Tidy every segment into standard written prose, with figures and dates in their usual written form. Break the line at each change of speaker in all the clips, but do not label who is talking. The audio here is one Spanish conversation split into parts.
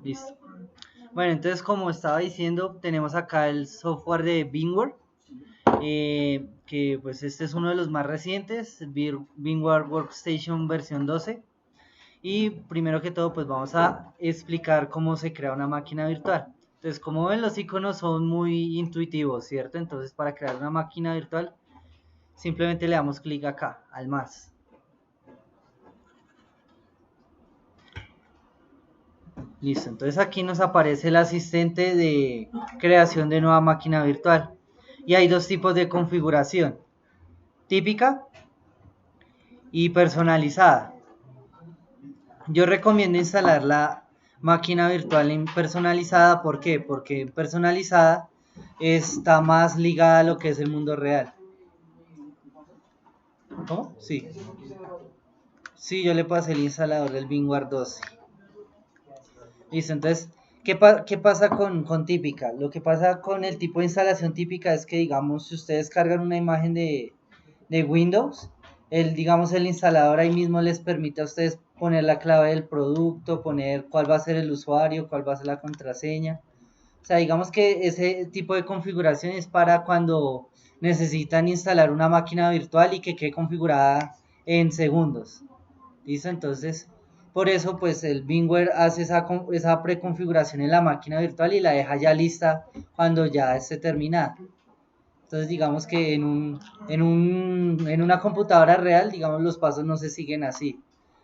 Listo. Bueno, entonces como estaba diciendo, tenemos acá el software de VMware, que pues este es uno de los más recientes, VMware Workstation versión 12. Y primero que todo, pues vamos a explicar cómo se crea una máquina virtual. Entonces, como ven, los iconos son muy intuitivos, ¿cierto? Entonces, para crear una máquina virtual, simplemente le damos clic acá, al más. Listo, entonces aquí nos aparece el asistente de creación de nueva máquina virtual. Y hay dos tipos de configuración, típica y personalizada. Yo recomiendo instalar la máquina virtual en personalizada. ¿Por qué? Porque en personalizada está más ligada a lo que es el mundo real. ¿Cómo? Sí. Sí, yo le pasé el instalador del VMware 12. Listo, entonces, ¿qué pasa con típica? Lo que pasa con el tipo de instalación típica es que, digamos, si ustedes cargan una imagen de Windows, digamos, el instalador ahí mismo les permite a ustedes poner la clave del producto, poner cuál va a ser el usuario, cuál va a ser la contraseña. O sea, digamos que ese tipo de configuración es para cuando necesitan instalar una máquina virtual y que quede configurada en segundos. ¿Listo? Entonces, por eso pues el VMware hace esa preconfiguración en la máquina virtual y la deja ya lista cuando ya esté terminada. Entonces digamos que en una computadora real, digamos, los pasos no se siguen así.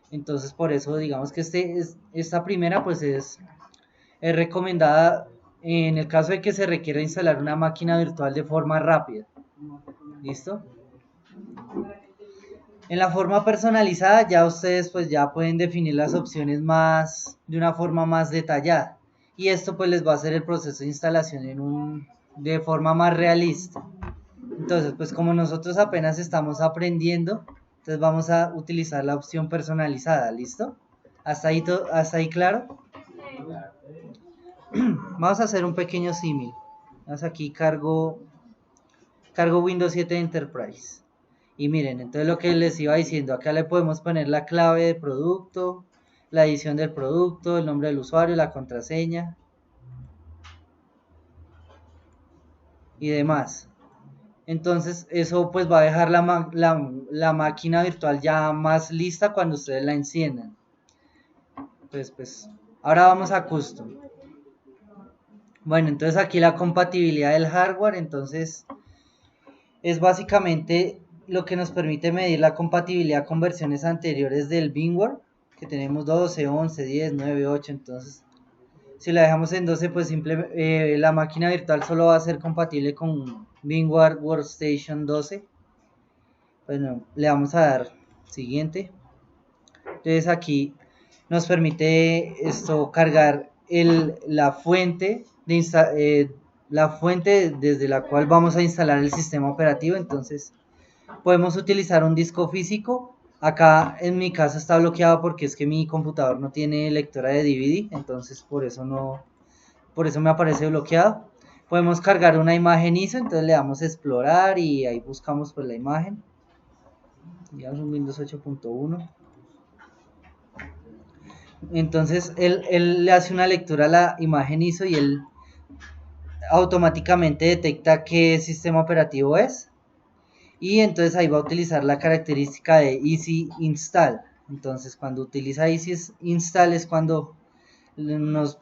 Entonces por eso digamos que esta primera pues es recomendada en el caso de que se requiera instalar una máquina virtual de forma rápida. ¿Listo? En la forma personalizada ya ustedes pues ya pueden definir las opciones de una forma más detallada. Y esto pues les va a hacer el proceso de instalación de forma más realista. Entonces pues como nosotros apenas estamos aprendiendo, entonces vamos a utilizar la opción personalizada, ¿listo? Hasta ahí claro. Vamos a hacer un pequeño símil. Vamos aquí cargo Windows 7 Enterprise. Y miren, entonces lo que les iba diciendo, acá le podemos poner la clave de producto, la edición del producto, el nombre del usuario, la contraseña y demás. Entonces eso pues va a dejar la máquina virtual ya más lista cuando ustedes la enciendan. Entonces pues ahora vamos a custom. Bueno, entonces aquí la compatibilidad del hardware, entonces es básicamente lo que nos permite medir la compatibilidad con versiones anteriores del VMware, que tenemos 12, 11, 10, 9, 8. Entonces si la dejamos en 12, pues la máquina virtual solo va a ser compatible con VMware Workstation 12. Bueno, le vamos a dar siguiente. Entonces aquí nos permite esto cargar la fuente desde la cual vamos a instalar el sistema operativo. Entonces podemos utilizar un disco físico. Acá en mi caso está bloqueado porque es que mi computador no tiene lectora de DVD, entonces por eso me aparece bloqueado. Podemos cargar una imagen ISO, entonces le damos a explorar y ahí buscamos pues la imagen. Digamos un Windows 8.1. Entonces él le hace una lectura a la imagen ISO y él automáticamente detecta qué sistema operativo es. Y entonces ahí va a utilizar la característica de Easy Install. Entonces cuando utiliza Easy Install es cuando nos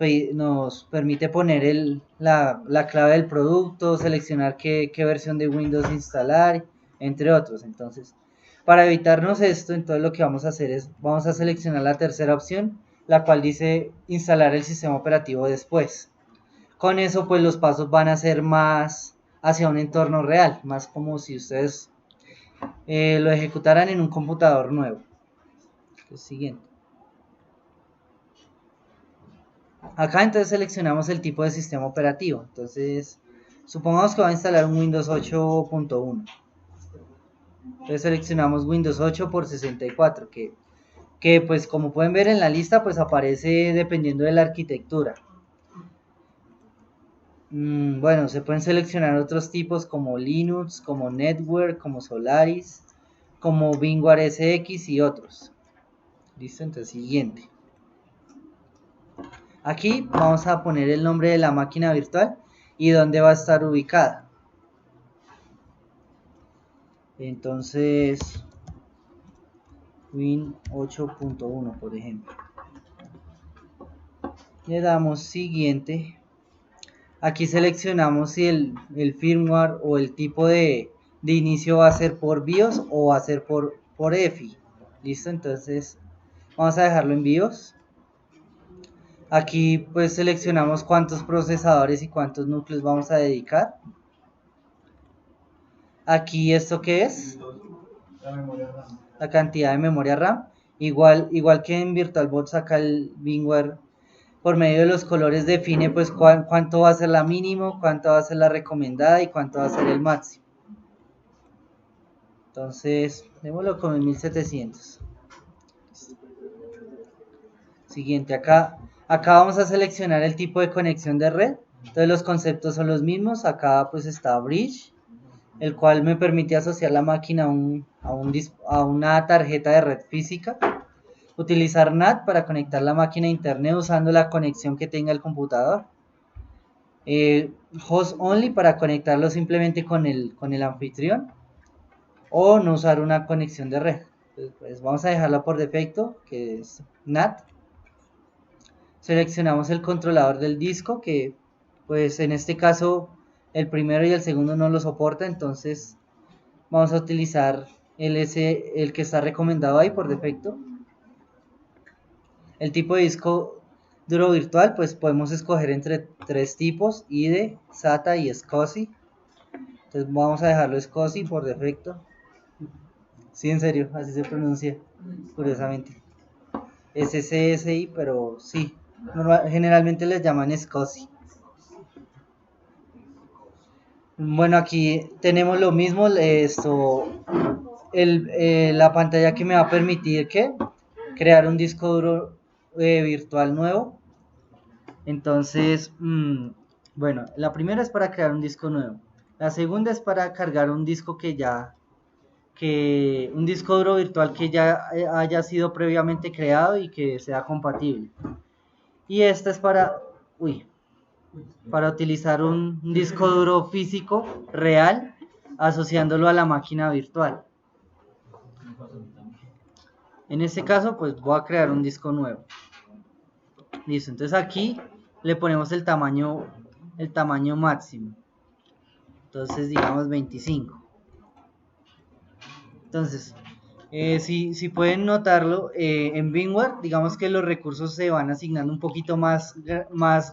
permite poner la clave del producto, seleccionar qué versión de Windows instalar, entre otros. Entonces, para evitarnos esto, entonces lo que vamos a hacer es, vamos a seleccionar la tercera opción, la cual dice instalar el sistema operativo después. Con eso, pues los pasos van a ser más hacia un entorno real, más como si ustedes lo ejecutaran en un computador nuevo. El siguiente. Acá entonces seleccionamos el tipo de sistema operativo. Entonces, supongamos que va a instalar un Windows 8.1. Entonces seleccionamos Windows 8 por 64, que pues como pueden ver en la lista, pues aparece dependiendo de la arquitectura. Bueno, se pueden seleccionar otros tipos como Linux, como Network, como Solaris, como VMware SX y otros. Listo, entonces siguiente. Aquí vamos a poner el nombre de la máquina virtual y dónde va a estar ubicada. Entonces, Win 8.1 por ejemplo. Le damos siguiente. Aquí seleccionamos si el firmware o el tipo de inicio va a ser por BIOS o va a ser por EFI. Listo, entonces vamos a dejarlo en BIOS. Aquí pues seleccionamos cuántos procesadores y cuántos núcleos vamos a dedicar. Aquí, ¿esto qué es?
La memoria RAM.
La cantidad de memoria RAM. Igual que en VirtualBox, acá el VMware por medio de los colores define pues cuánto va a ser la mínimo, cuánto va a ser la recomendada y cuánto va a ser el máximo. Entonces, démoslo con 1700. Siguiente, acá vamos a seleccionar el tipo de conexión de red. Entonces los conceptos son los mismos. Acá pues está Bridge, el cual me permite asociar la máquina a una tarjeta de red física. Utilizar NAT para conectar la máquina a internet usando la conexión que tenga el computador. Host only para conectarlo simplemente con el anfitrión. O no usar una conexión de red. Pues vamos a dejarla por defecto, que es NAT. Seleccionamos el controlador del disco, que pues en este caso el primero y el segundo no lo soporta, entonces vamos a utilizar el que está recomendado ahí por defecto. El tipo de disco duro virtual, pues podemos escoger entre tres tipos: IDE, SATA y SCSI. Entonces vamos a dejarlo SCSI por defecto. Sí, en serio, así se pronuncia, curiosamente. SCSI, pero sí, generalmente les llaman SCSI. Bueno, aquí tenemos lo mismo, la pantalla que me va a permitir crear un disco duro virtual nuevo. Entonces, bueno, la primera es para crear un disco nuevo. La segunda es para cargar un disco un disco duro virtual que ya haya sido previamente creado y que sea compatible. Y esta es para utilizar un disco duro físico real asociándolo a la máquina virtual. En este caso pues voy a crear un disco nuevo. Listo, entonces aquí le ponemos el tamaño máximo. Entonces digamos 25. Entonces, si pueden notarlo, en VMware, digamos que los recursos se van asignando un poquito más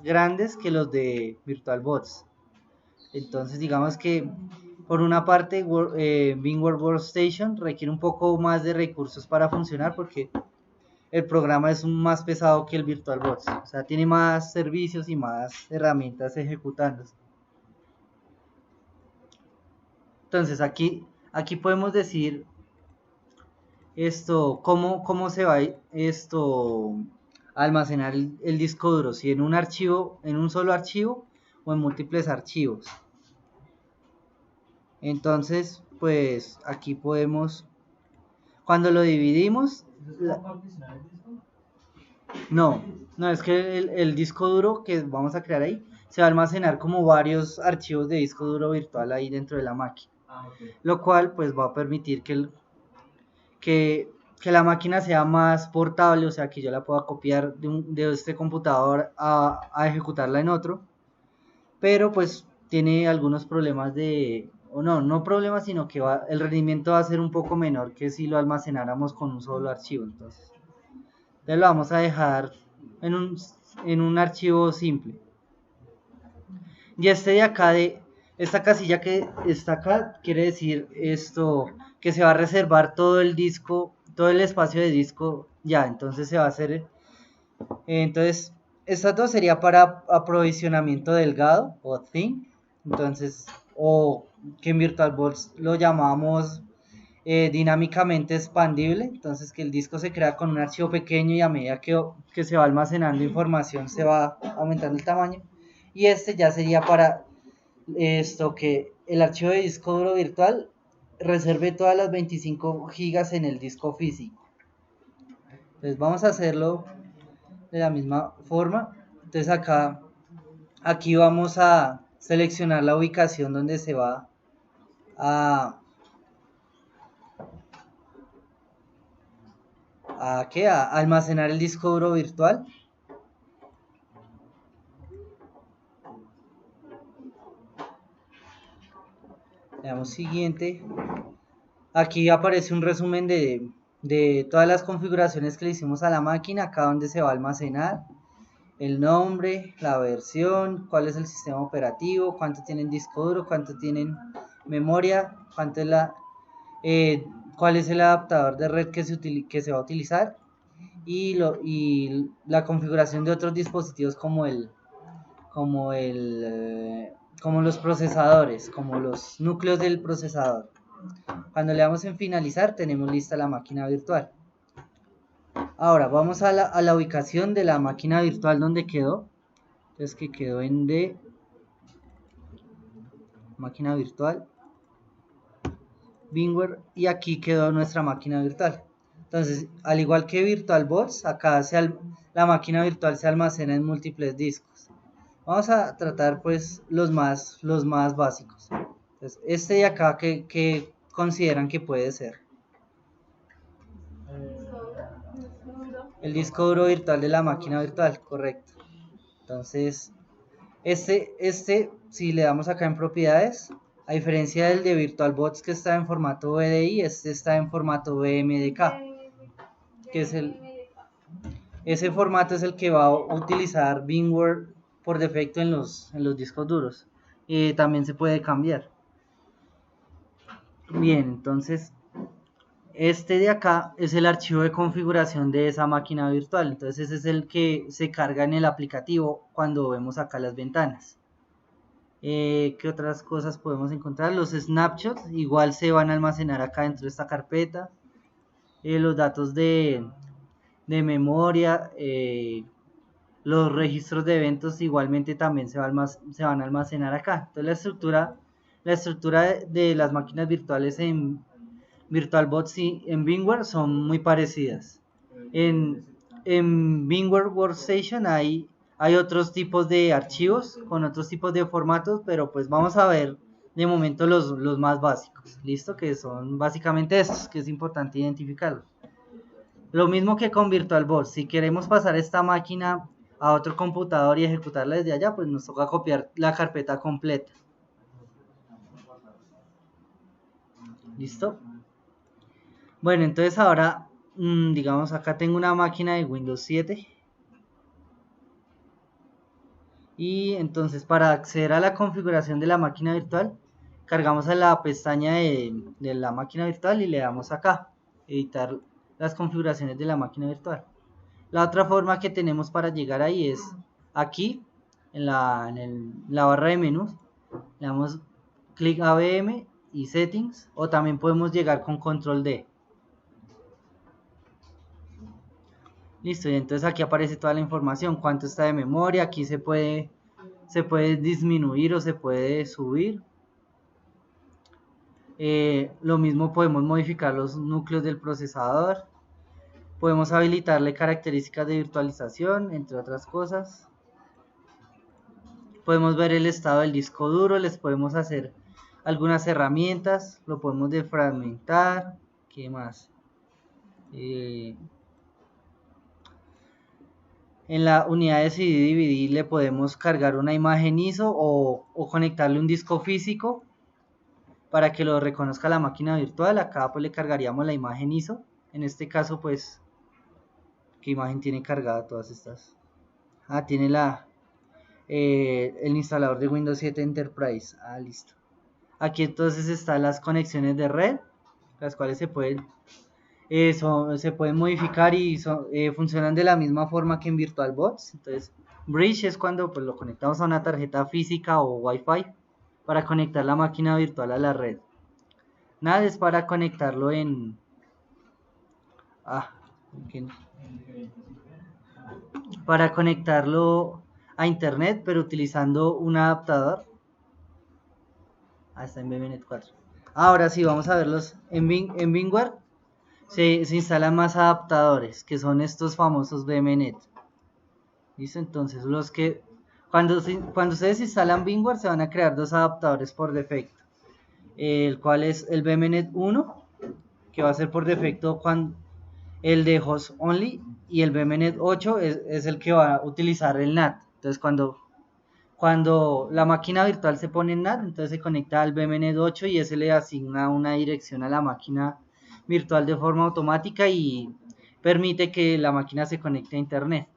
grandes que los de VirtualBox. Entonces, digamos que por una parte, VMware Workstation requiere un poco más de recursos para funcionar porque el programa es más pesado que el VirtualBox. O sea, tiene más servicios y más herramientas ejecutándose. Entonces, aquí podemos decir cómo se va a almacenar el disco duro, si en un solo archivo o en múltiples archivos. Entonces pues aquí podemos, cuando lo dividimos, no, es que el disco duro que vamos a crear ahí se va a almacenar como varios archivos de disco duro virtual ahí dentro de la máquina, lo cual pues va a permitir que la máquina sea más portable, o sea que yo la pueda copiar de este computador a ejecutarla en otro, pero pues tiene algunos problemas no problemas, sino que el rendimiento va a ser un poco menor que si lo almacenáramos con un solo archivo. Entonces lo vamos a dejar en un archivo simple. Y de acá, esta casilla que está acá, quiere decir que se va a reservar todo el espacio de disco ya. Entonces se va a hacer, entonces estas dos sería para aprovisionamiento delgado o thin. Entonces, o que en VirtualBox lo llamamos dinámicamente expandible. Entonces que el disco se crea con un archivo pequeño y a medida que se va almacenando información se va aumentando el tamaño. Y ya sería para que el archivo de disco duro virtual reserve todas las 25 gigas en el disco físico. Entonces vamos a hacerlo de la misma forma. Entonces aquí vamos a seleccionar la ubicación donde se va a almacenar el disco duro virtual. Le damos siguiente. Aquí aparece un resumen de todas las configuraciones que le hicimos a la máquina, acá donde se va a almacenar, el nombre, la versión, cuál es el sistema operativo, cuánto tienen disco duro, cuánto tienen memoria, cuál es el adaptador de red que se va a utilizar y la configuración de otros dispositivos como los procesadores, como los núcleos del procesador. Cuando le damos en finalizar tenemos lista la máquina virtual. Ahora vamos a la ubicación de la máquina virtual donde quedó. Entonces que quedó en de máquina virtual VMware y aquí quedó nuestra máquina virtual. Entonces, al igual que VirtualBox, acá la máquina virtual se almacena en múltiples discos. Vamos a tratar pues los más básicos. Entonces, este de acá que consideran que puede ser el disco duro virtual de la máquina virtual, correcto. Entonces, si le damos acá en propiedades, a diferencia del de VirtualBox que está en formato VDI, este está en formato VMDK, que es ese formato es el que va a utilizar VMware por defecto en los discos duros. También se puede cambiar. Bien, entonces este de acá es el archivo de configuración de esa máquina virtual. Entonces ese es el que se carga en el aplicativo cuando vemos acá las ventanas. ¿Qué otras cosas podemos encontrar? Los snapshots igual se van a almacenar acá dentro de esta carpeta. Los datos de memoria, los registros de eventos igualmente también se van a almacenar acá. Entonces la estructura de las máquinas virtuales en VirtualBox y en VMware son muy parecidas. En VMware Workstation hay otros tipos de archivos con otros tipos de formatos, pero pues vamos a ver de momento los más básicos, ¿listo? Que son básicamente estos, que es importante identificarlos. Lo mismo que con VirtualBox, si queremos pasar esta máquina a otro computador y ejecutarla desde allá, pues nos toca copiar la carpeta completa. ¿Listo? Bueno, entonces ahora, digamos, acá tengo una máquina de Windows 7. Y entonces para acceder a la configuración de la máquina virtual, cargamos a la pestaña de la máquina virtual y le damos acá, editar las configuraciones de la máquina virtual. La otra forma que tenemos para llegar ahí es aquí, en la barra de menús, le damos clic a VM y Settings, o también podemos llegar con Control D. Listo, y entonces aquí aparece toda la información, cuánto está de memoria, aquí se puede disminuir o se puede subir. Lo mismo podemos modificar los núcleos del procesador. Podemos habilitarle características de virtualización, entre otras cosas. Podemos ver el estado del disco duro, les podemos hacer algunas herramientas, lo podemos defragmentar. ¿Qué más? En la unidad de CD-DVD le podemos cargar una imagen ISO o conectarle un disco físico para que lo reconozca la máquina virtual. Acá pues le cargaríamos la imagen ISO. En este caso pues, ¿qué imagen tiene cargada todas estas? Tiene el instalador de Windows 7 Enterprise. Listo. Aquí entonces están las conexiones de red, las cuales se pueden modificar y funcionan de la misma forma que en VirtualBox. Entonces, Bridge es cuando pues, lo conectamos a una tarjeta física o Wi-Fi para conectar la máquina virtual a la red. NAT es para conectarlo para conectarlo a internet, pero utilizando un adaptador. Está en VMnet 4. Ahora sí, vamos a verlos en VMware. Se instalan más adaptadores, que son estos famosos VMnet. ¿Listo? Entonces, cuando ustedes instalan VMware se van a crear dos adaptadores por defecto, el cual es el BMNet 1, que va a ser por defecto el de host only, y el BMNet 8 es el que va a utilizar el NAT. Entonces, cuando la máquina virtual se pone en NAT, entonces se conecta al BMNet 8 y ese le asigna una dirección a la máquina virtual de forma automática y permite que la máquina se conecte a internet.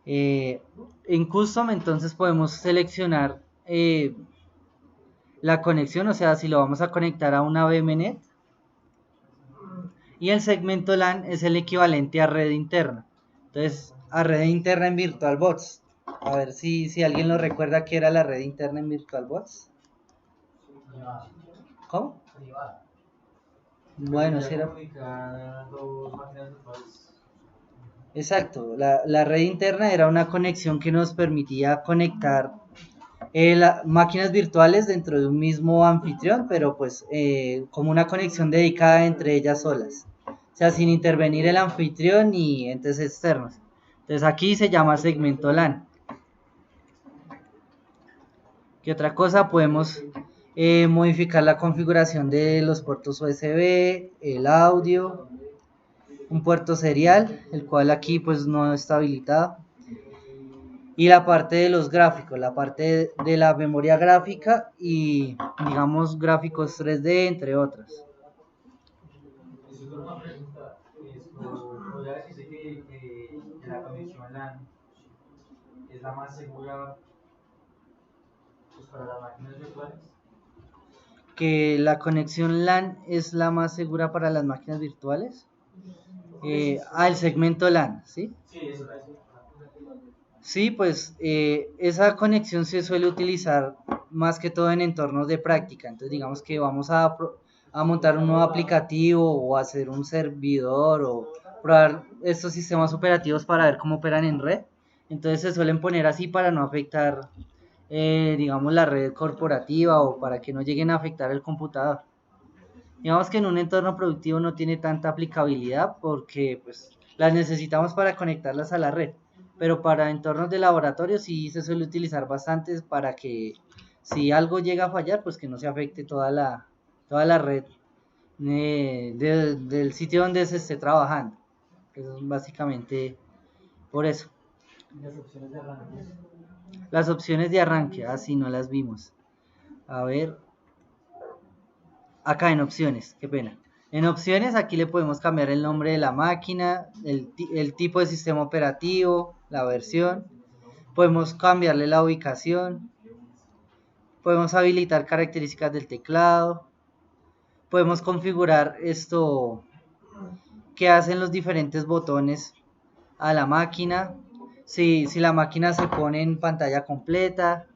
En custom entonces podemos seleccionar la conexión, o sea, si lo vamos a conectar a una BMNet, y el segmento LAN es el equivalente a red interna. Entonces, a red interna en VirtualBox. A ver si alguien lo recuerda que era la red interna en VirtualBox. ¿Cómo? Bueno, si era... Exacto, la red interna era una conexión que nos permitía conectar máquinas virtuales dentro de un mismo anfitrión, pero pues como una conexión dedicada entre ellas solas. O sea, sin intervenir el anfitrión y entes externos. Entonces aquí se llama segmento LAN. ¿Qué otra cosa? Podemos modificar la configuración de los puertos USB, el audio, un puerto serial, el cual aquí pues no está habilitado. Y la parte de los gráficos, la parte de la memoria gráfica y digamos gráficos 3D, entre otros.
Eso es una pregunta. ¿Podría decirse que la conexión LAN es la más segura pues, para las máquinas virtuales?
Que la conexión LAN es la más segura para las máquinas virtuales. El segmento LAN, ¿sí?
Sí, eso es.
Sí, pues esa conexión se suele utilizar más que todo en entornos de práctica. Entonces digamos que vamos a montar un nuevo aplicativo o hacer un servidor o probar estos sistemas operativos para ver cómo operan en red. Entonces se suelen poner así para no afectar, digamos, la red corporativa o para que no lleguen a afectar el computador. Digamos que en un entorno productivo no tiene tanta aplicabilidad porque pues las necesitamos para conectarlas a la red, pero para entornos de laboratorio sí se suele utilizar bastante para que si algo llega a fallar, pues que no se afecte toda la red del sitio donde se esté trabajando. Eso es básicamente por eso.
Las opciones de arranque.
Las opciones de arranque, así no las vimos. A ver, acá en opciones, qué pena. En opciones aquí le podemos cambiar el nombre de la máquina, el tipo de sistema operativo, la versión. Podemos cambiarle la ubicación. Podemos habilitar características del teclado. Podemos configurar qué hacen los diferentes botones a la máquina. Si la máquina se pone en pantalla completa.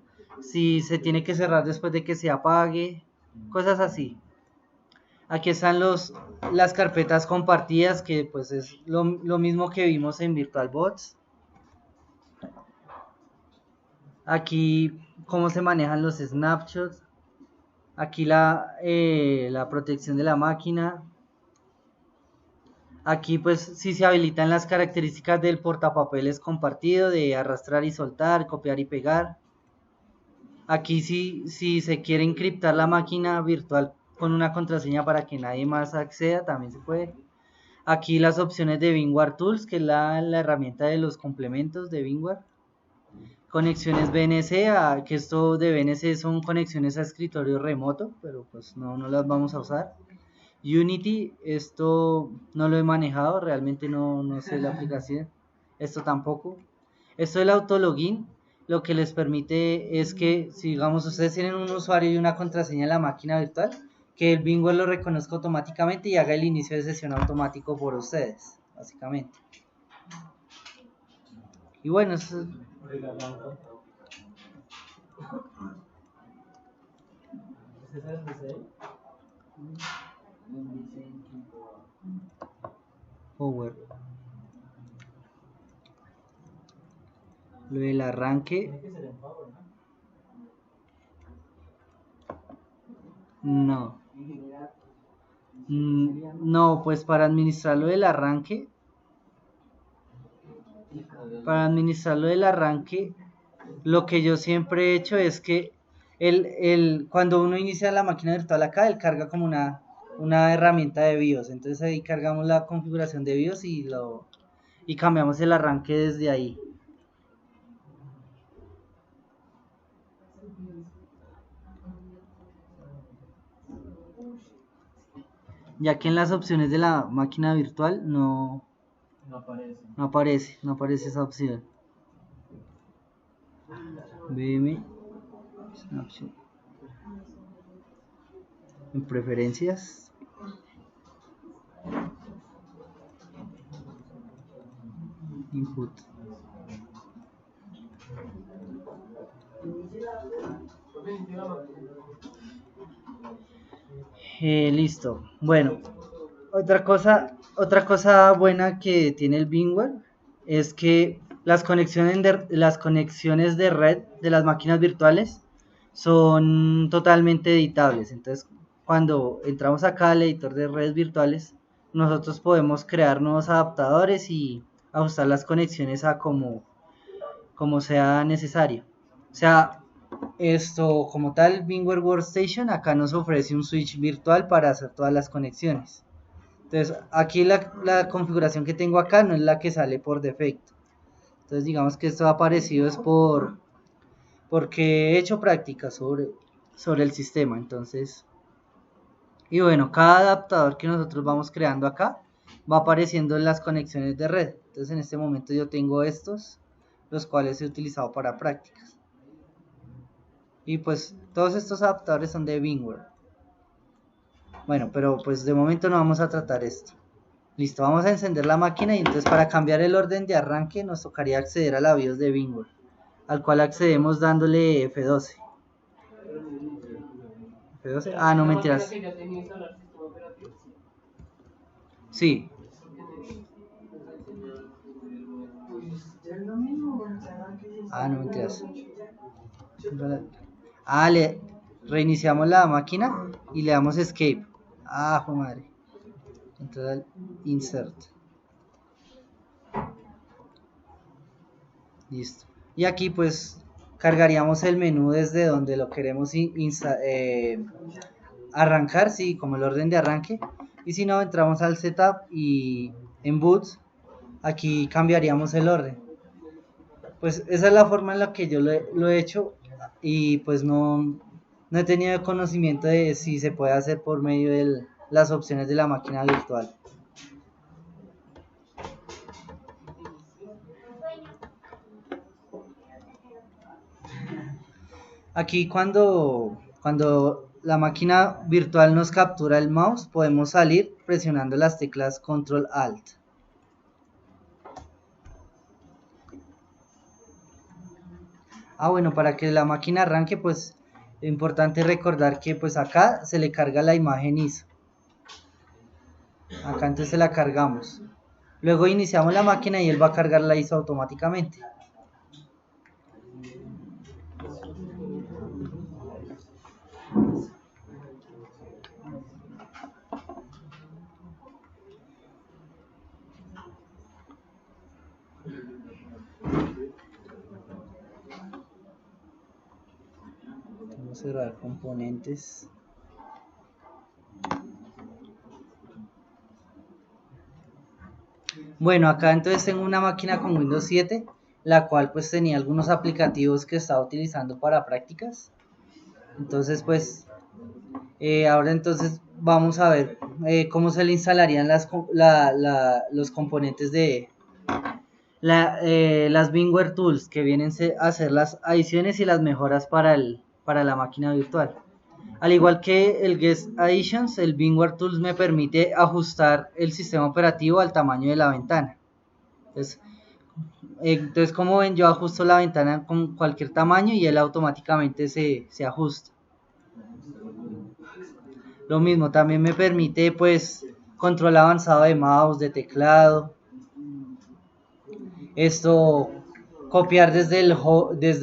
Si se tiene que cerrar después de que se apague. Cosas así. Aquí están las carpetas compartidas, que pues es lo mismo que vimos en VirtualBox. Aquí cómo se manejan los snapshots. Aquí la protección de la máquina. Aquí pues sí se habilitan las características del portapapeles compartido, de arrastrar y soltar, copiar y pegar. Aquí si se quiere encriptar la máquina virtual con una contraseña para que nadie más acceda, también se puede. Aquí las opciones de VMware Tools, que es la herramienta de los complementos de VMware. Conexiones BNC, que esto de BNC son conexiones a escritorio remoto, pero pues no las vamos a usar. Unity, esto no lo he manejado, realmente no sé la aplicación. Esto tampoco. Esto del autologin, lo que les permite es que, si digamos ustedes tienen un usuario y una contraseña en la máquina virtual, que el VMware lo reconozca automáticamente y haga el inicio de sesión automático por ustedes, básicamente. Y bueno, eso es... Power. Lo del arranque. No. No, pues para administrar lo del arranque. Para administrar lo del arranque, lo que yo siempre he hecho es que cuando uno inicia la máquina virtual acá, él carga como una herramienta de BIOS. Entonces ahí cargamos la configuración de BIOS y cambiamos el arranque desde ahí. Ya que en las opciones de la máquina virtual no aparece esa opción. VM, es una opción. En preferencias. Input. Listo. Bueno, otra cosa buena que tiene el VMware es que las conexiones de red de las máquinas virtuales son totalmente editables. Entonces, cuando entramos acá al editor de redes virtuales, nosotros podemos crear nuevos adaptadores y ajustar las conexiones a como sea necesario. O sea, esto como tal, VMware Workstation acá nos ofrece un switch virtual para hacer todas las conexiones. Entonces, aquí la configuración que tengo acá no es la que sale por defecto. Entonces, digamos que esto ha aparecido es porque he hecho práctica sobre el sistema. Entonces, y bueno, cada adaptador que nosotros vamos creando acá va apareciendo en las conexiones de red. Entonces, en este momento yo tengo estos, los cuales he utilizado para prácticas. Y pues todos estos adaptadores son de VMware. Bueno, pero pues de momento no vamos a tratar esto. Listo, vamos a encender la máquina y entonces para cambiar el orden de arranque nos tocaría acceder a la BIOS de VMware, al cual accedemos dándole F12. F12. Ah, no, mentiras. Sí. Ah, no, mentiras. Ah, reiniciamos la máquina y le damos escape. Ah, joder, madre. Entonces al insert. Listo. Y aquí pues cargaríamos el menú desde donde lo queremos arrancar, sí, como el orden de arranque. Y si no, entramos al setup y en boots, aquí cambiaríamos el orden. Pues esa es la forma en la que yo lo he hecho y pues no he tenido conocimiento de si se puede hacer por medio de las opciones de la máquina virtual. Aquí cuando la máquina virtual nos captura el mouse, podemos salir presionando las teclas Control Alt. Ah, bueno, para que la máquina arranque, pues es importante recordar que pues acá se le carga la imagen ISO. Acá entonces se la cargamos. Luego iniciamos la máquina y él va a cargar la ISO automáticamente. Vamos a cerrar componentes. Bueno, acá entonces tengo una máquina con Windows 7, la cual pues tenía algunos aplicativos que estaba utilizando para prácticas. Entonces pues ahora entonces vamos a ver cómo se le instalarían los componentes de las VMware Tools, que vienen a hacer las adiciones y las mejoras para la máquina virtual. Al igual que el Guest Additions, el VMware Tools me permite ajustar el sistema operativo al tamaño de la ventana. Entonces como ven, yo ajusto la ventana con cualquier tamaño y él automáticamente se ajusta. Lo mismo, también me permite pues control avanzado de mouse, de teclado. Esto, copiar desde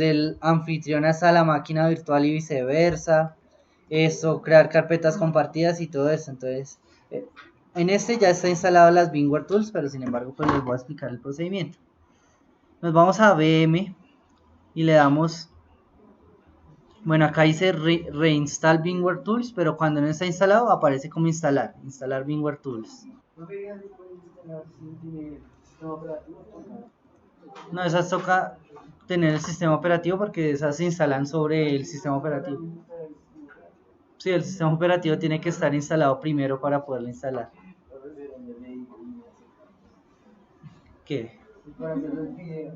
el anfitrión hasta la máquina virtual y viceversa. Esto, crear carpetas compartidas y todo eso. Entonces, en este ya está instalado las VMware Tools, pero sin embargo pues les voy a explicar el procedimiento. nos vamos a VM y le damos, bueno, acá dice reinstall VMware Tools, pero cuando no está instalado aparece como instalar VMware Tools. No, esas toca tener el sistema operativo porque esas se instalan sobre el sistema operativo. Sí, el sistema operativo tiene que estar instalado primero para poderlo instalar. ¿Qué?
Para hacer los videos.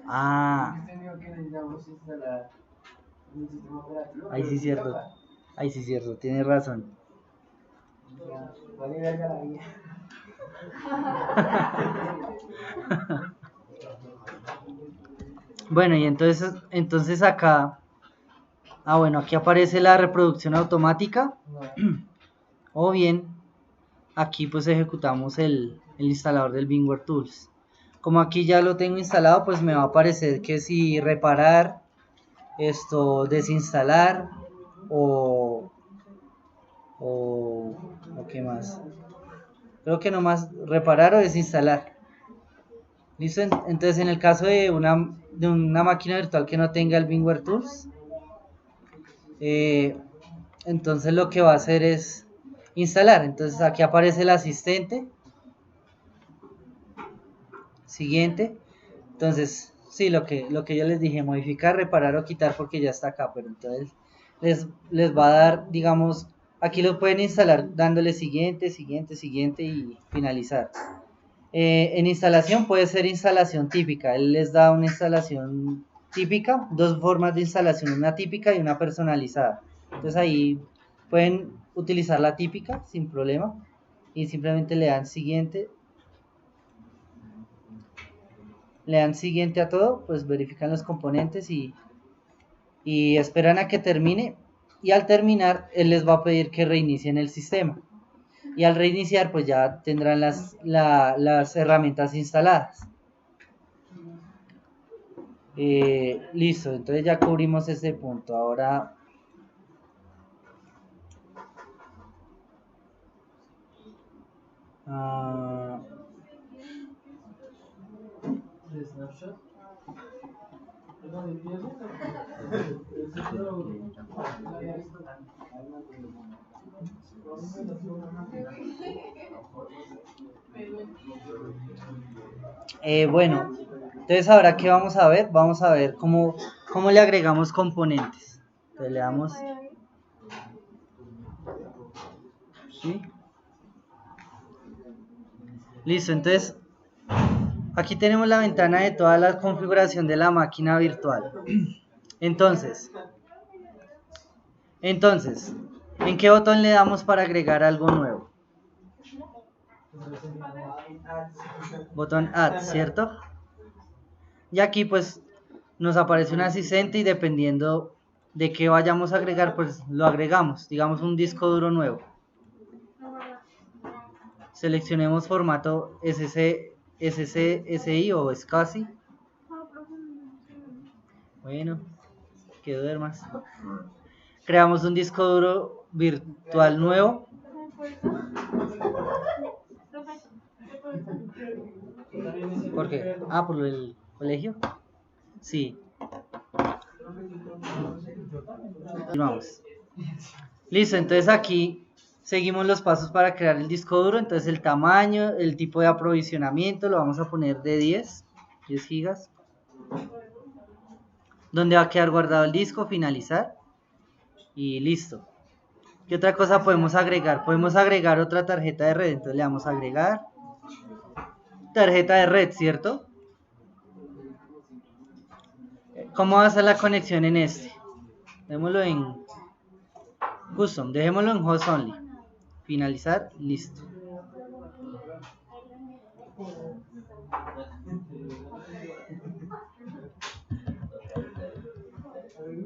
Ah,
Que necesitamos instalar un sistema operativo.
ahí sí cierto. Ahí sí cierto, tienes razón.
Vale, verga la vida.
Bueno, y entonces acá, bueno, aquí aparece la reproducción automática, o bien aquí pues ejecutamos el instalador del VMware Tools. Como aquí ya lo tengo instalado, pues me va a aparecer que si reparar, desinstalar o qué más. Creo que nomás reparar o desinstalar. Listo, entonces en el caso de una máquina virtual que no tenga el VMware Tools, entonces lo que va a hacer es instalar. Entonces aquí aparece el asistente. Siguiente. Entonces, sí, lo que yo les dije, modificar, reparar o quitar porque ya está acá, pero entonces les va a dar, digamos, aquí lo pueden instalar dándole siguiente, siguiente, siguiente y finalizar. En instalación puede ser instalación típica, él les da una instalación típica, dos formas de instalación, una típica y una personalizada. Entonces ahí pueden utilizar la típica sin problema y simplemente le dan siguiente. Le dan siguiente a todo, pues verifican los componentes y esperan a que termine. Y al terminar, él les va a pedir que reinicien el sistema. Y al reiniciar, pues ya tendrán las herramientas instaladas. Listo, entonces ya cubrimos ese punto. Ahora...
¿De Snapshot?
Bueno, entonces ahora ¿qué vamos a ver? Vamos a ver cómo le agregamos componentes. Entonces le damos... ¿Sí? Listo, entonces aquí tenemos la ventana de toda la configuración de la máquina virtual. Entonces, ¿en qué botón le damos para agregar algo nuevo? Botón Add, ¿cierto? Y aquí pues nos aparece un asistente y dependiendo de qué vayamos a agregar, pues lo agregamos. Digamos un disco duro nuevo. Seleccionemos formato SCSI o SCSI. Bueno, que duermas. Creamos un disco duro virtual nuevo. ¿Por qué? Por el colegio. Sí. Y vamos. Listo, entonces aquí seguimos los pasos para crear el disco duro. Entonces el tamaño, el tipo de aprovisionamiento lo vamos a poner de 10 gigas. Donde va a quedar guardado el disco, finalizar. Y listo. ¿Qué otra cosa podemos agregar? Podemos agregar otra tarjeta de red. Entonces le damos a agregar tarjeta de red, ¿cierto? ¿Cómo va a ser la conexión en este? Démoslo en custom, dejémoslo en host only. Finalizar, listo.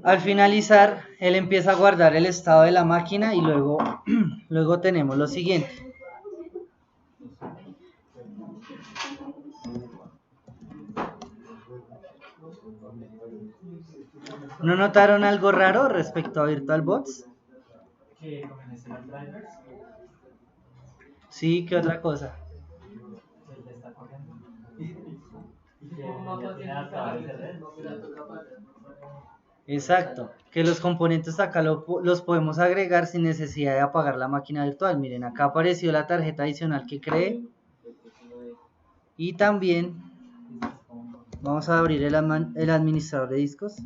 Al finalizar, él empieza a guardar el estado de la máquina y luego tenemos lo siguiente. ¿No notaron algo raro respecto a VirtualBox?
¿Qué comencé los drivers?
Sí, ¿qué otra cosa?
Que él está corriendo.
Exacto, que los componentes acá los podemos agregar sin necesidad de apagar la máquina virtual. Miren, acá apareció la tarjeta adicional que creé. Y también vamos a abrir el administrador de discos.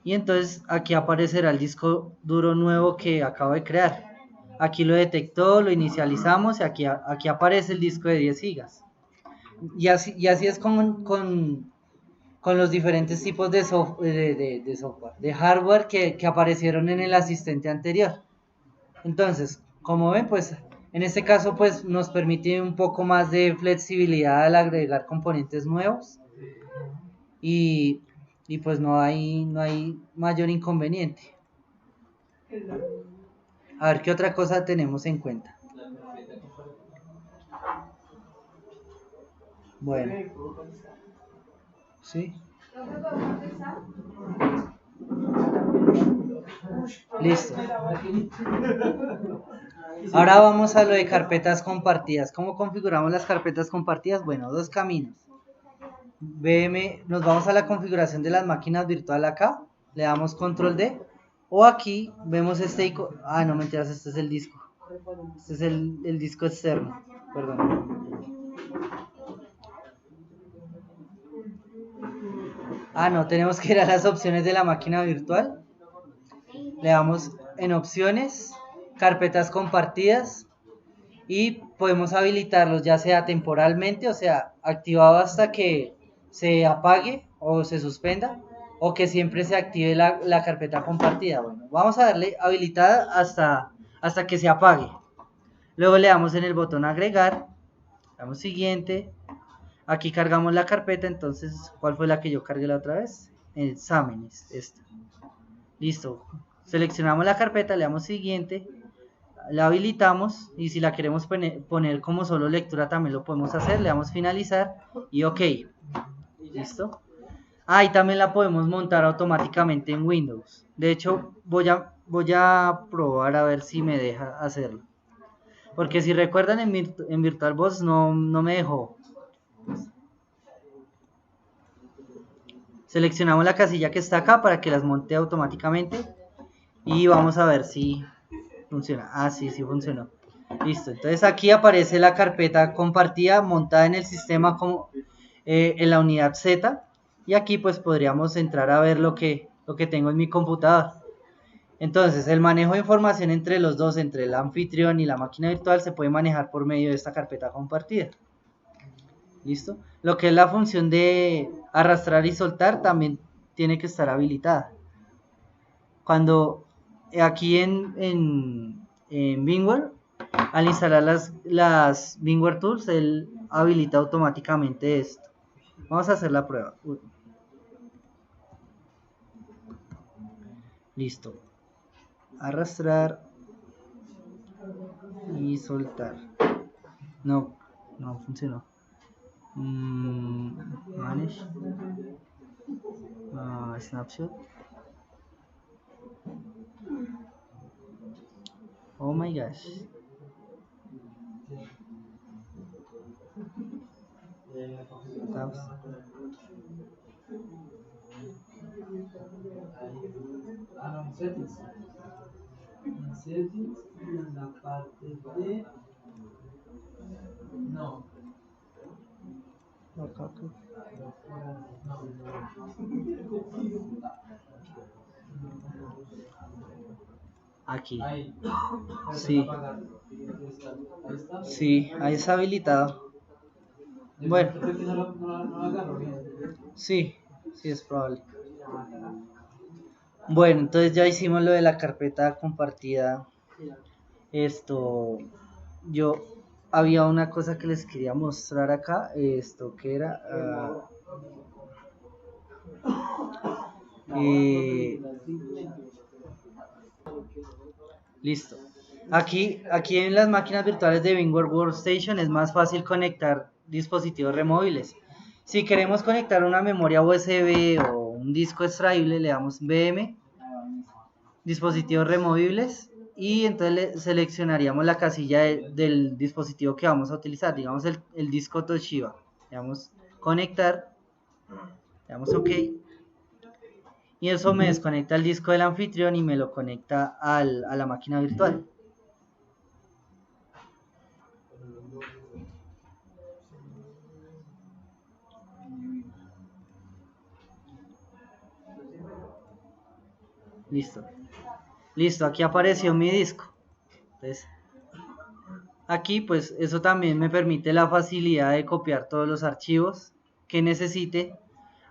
Y entonces aquí aparecerá el disco duro nuevo que acabo de crear. Aquí lo detectó, lo inicializamos y aquí aparece el disco de 10 GB. Y así es con los diferentes tipos de software, de hardware que aparecieron en el asistente anterior. Entonces, como ven, pues en este caso pues nos permite un poco más de flexibilidad al agregar componentes nuevos y pues no hay mayor inconveniente. A ver qué otra cosa tenemos en cuenta. Bueno, sí. Listo. Ahora vamos a lo de carpetas compartidas. ¿Cómo configuramos las carpetas compartidas? Bueno, dos caminos. Nos vamos a la configuración de las máquinas virtuales acá. Le damos control D. O aquí vemos este icono. Ah, no, mentiras, este es el disco. Este es el disco externo. Perdón. Ah, no, tenemos que ir a las opciones de la máquina virtual. Le damos en opciones, carpetas compartidas y podemos habilitarlos ya sea temporalmente, o sea, activado hasta que se apague o se suspenda, o que siempre se active la carpeta compartida. Bueno, vamos a darle habilitada hasta que se apague. Luego le damos en el botón agregar, damos siguiente. Aquí cargamos la carpeta, entonces, ¿cuál fue la que yo cargué la otra vez? Exámenes, esta. Listo. Seleccionamos la carpeta, le damos siguiente, la habilitamos y si la queremos poner como solo lectura también lo podemos hacer, le damos finalizar y ok. Listo. Ah, y también la podemos montar automáticamente en Windows. De hecho, voy a probar a ver si me deja hacerlo. Porque si recuerdan en VirtualBox no me dejó. Seleccionamos la casilla que está acá para que las monte automáticamente. Y vamos a ver si funciona. Ah, sí funcionó. Listo. Entonces aquí aparece la carpeta compartida montada en el sistema como en la unidad Z. Y aquí pues podríamos entrar a ver lo que tengo en mi computador. Entonces el manejo de información entre los dos, entre el anfitrión y la máquina virtual, se puede manejar por medio de esta carpeta compartida. ¿Listo? Lo que es la función de arrastrar y soltar también tiene que estar habilitada. Cuando aquí en VMware, al instalar las VMware Tools, él habilita automáticamente esto. Vamos a hacer la prueba. Listo. Arrastrar y soltar. No funcionó. Manage. Snapshot. Oh my gosh. Tabs.
Settings. Settings y en la parte de... No.
Aquí.
Ahí.
Sí. Sí, ahí está habilitado. Bueno. Sí, es probable. Bueno, entonces ya hicimos lo de la carpeta compartida. Había una cosa que les quería mostrar acá, que era listo. Aquí en las máquinas virtuales de VMware Workstation es más fácil conectar dispositivos removibles. Si queremos conectar una memoria USB o un disco extraíble, le damos VM, dispositivos removibles, y entonces seleccionaríamos la casilla del dispositivo que vamos a utilizar, digamos el disco Toshiba. Le damos conectar, le damos OK, y eso me desconecta el disco del anfitrión y me lo conecta a la máquina virtual. Listo, aquí apareció mi disco. Entonces, aquí pues eso también me permite la facilidad de copiar todos los archivos que necesite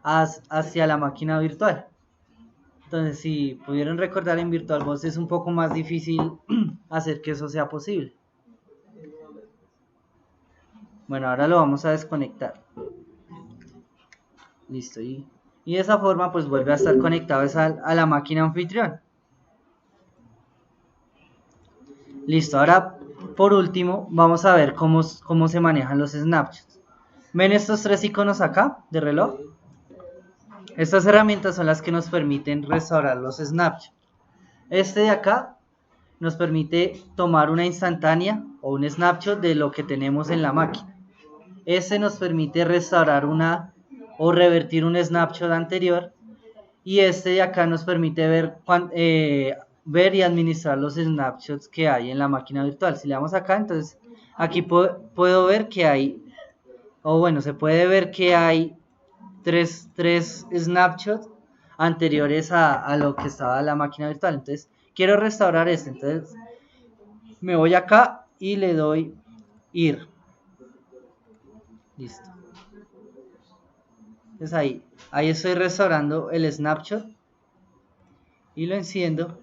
hacia la máquina virtual. Entonces, si pudieron recordar, en VirtualBox es un poco más difícil hacer que eso sea posible. Bueno, ahora lo vamos a desconectar. Listo, y de esa forma pues vuelve a estar conectado a la máquina anfitrión. Listo, ahora por último vamos a ver cómo se manejan los snapshots. ¿Ven estos tres iconos acá de reloj? Estas herramientas son las que nos permiten restaurar los snapshots. Este de acá nos permite tomar una instantánea o un snapshot de lo que tenemos en la máquina. Este nos permite restaurar o revertir un snapshot anterior, y este de acá nos permite ver y administrar los snapshots que hay en la máquina virtual. Si le damos acá, entonces aquí puedo ver que hay, se puede ver que hay tres snapshots anteriores a lo que estaba en la máquina virtual. Entonces quiero restaurar este, entonces me voy acá y le doy ir. Listo. Entonces ahí estoy restaurando el snapshot y lo enciendo.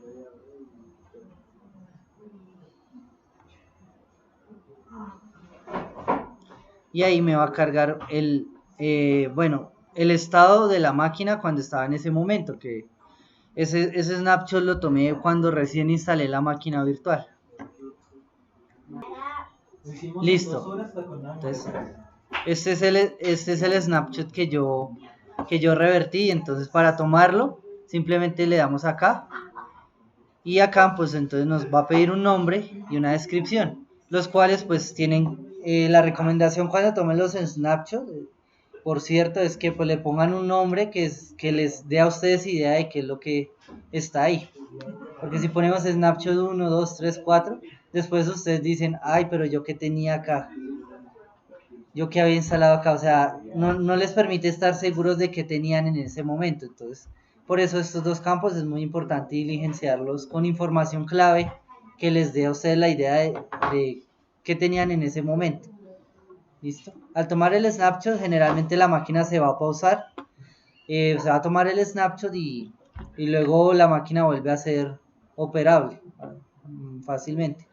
Y ahí me va a cargar el estado de la máquina cuando estaba en ese momento, que ese snapshot lo tomé cuando recién instalé la máquina virtual. Listo. Entonces, este es el snapshot que yo revertí. Entonces, para tomarlo, simplemente le damos acá. Y acá, pues entonces nos va a pedir un nombre y una descripción, los cuales pues tienen la recomendación cuando tomen los snapshots, por cierto, es que pues le pongan un nombre que les dé a ustedes idea de qué es lo que está ahí. Porque si ponemos snapshot 1, 2, 3, 4, después ustedes dicen, ay, pero yo qué tenía acá, yo qué había instalado acá, o sea, no les permite estar seguros de qué tenían en ese momento. Entonces, por eso estos dos campos es muy importante diligenciarlos con información clave que les dé a ustedes la idea de qué tenían en ese momento. ¿Listo? Al tomar el snapshot, generalmente la máquina se va a pausar, se va a tomar el snapshot y luego la máquina vuelve a ser operable fácilmente.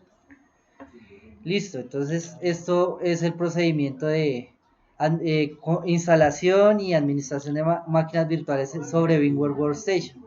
Listo, entonces esto es el procedimiento de instalación y administración de máquinas virtuales sobre VMware Workstation.